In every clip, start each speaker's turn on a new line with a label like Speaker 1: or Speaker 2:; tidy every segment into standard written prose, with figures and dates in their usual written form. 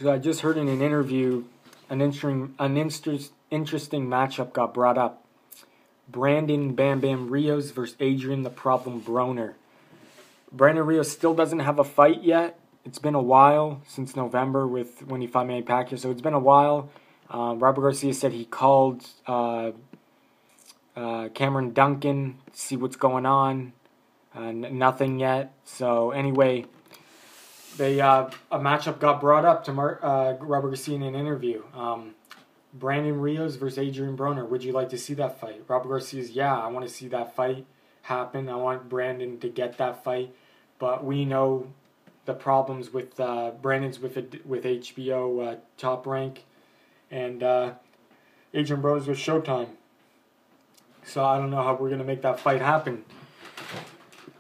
Speaker 1: So I just heard in an interview an interesting matchup got brought up. Brandon Bam Bam Rios versus Adrien the Problem Broner. Brandon Rios still doesn't have a fight yet. It's been a while since November when he fought Manny Pacquiao, so it's been a while. Robert Garcia said he called Cameron Duncan to see what's going on. Nothing yet. So anyway, a matchup got brought up to Robert Garcia in an interview. Brandon Rios versus Adrien Broner. Would you like to see that fight? Robert Garcia's, yeah, I want to see that fight happen. I want Brandon to get that fight. But we know the problems with Brandon's with HBO Top Rank, and Adrien Broner's with Showtime. So I don't know how we're gonna make that fight happen.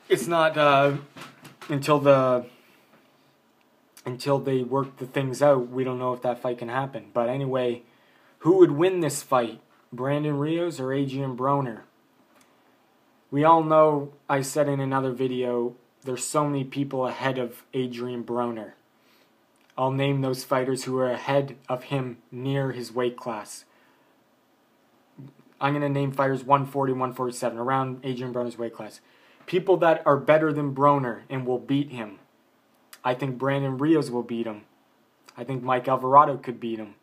Speaker 1: It's not until they work the things out. We don't know if that fight can happen. But anyway, who would win this fight? Brandon Rios or Adrien Broner? We all know, I said in another video, there's so many people ahead of Adrien Broner. I'll name those fighters who are ahead of him near his weight class. I'm going to name fighters 140, 147, around Adrien Broner's weight class. People that are better than Broner and will beat him. I think Brandon Rios will beat him. I think Mike Alvarado could beat him.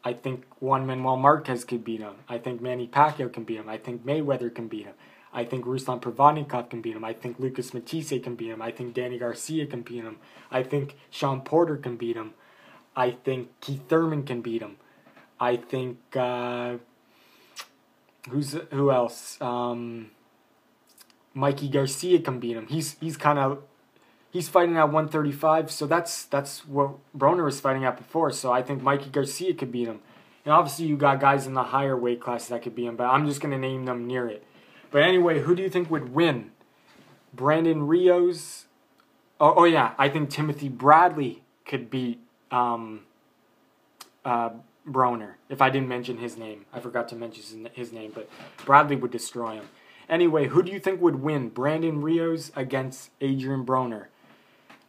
Speaker 1: I think Juan Manuel Marquez could beat him. I think Manny Pacquiao can beat him. I think Mayweather can beat him. I think Ruslan Provodnikov can beat him. I think Lucas Matisse can beat him. I think Danny Garcia can beat him. I think Sean Porter can beat him. I think Keith Thurman can beat him. I think who else? Mikey Garcia can beat him. He's fighting at 135, so that's what Broner was fighting at before. So I think Mikey Garcia could beat him. And obviously you got guys in the higher weight classes that could beat him, but I'm just gonna name them near it. But anyway, who do you think would win? Brandon Rios? Oh yeah, I think Timothy Bradley could beat Broner. If I didn't mention his name. I forgot to mention his name, but Bradley would destroy him. Anyway, who do you think would win? Brandon Rios against Adrien Broner.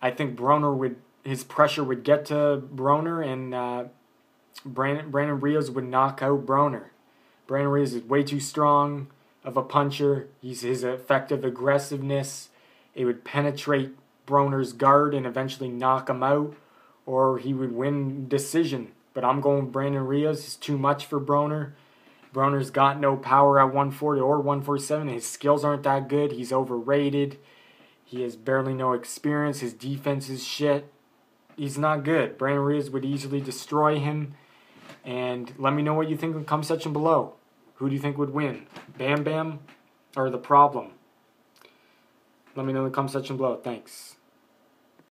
Speaker 1: I think his pressure would get to Broner, and Brandon Rios would knock out Broner. Brandon Rios is way too strong of a puncher. His effective aggressiveness, it would penetrate Broner's guard and eventually knock him out, or he would win decision. But I'm going Brandon Rios. It's too much for Broner. Broner's got no power at 140 or 147. His skills aren't that good. He's overrated. He has barely no experience. His defense is shit. He's not good. Brandon Rios would easily destroy him. And let me know what you think in the comment section below. Who do you think would win? Bam Bam or the Problem? Let me know in the comment section below. Thanks.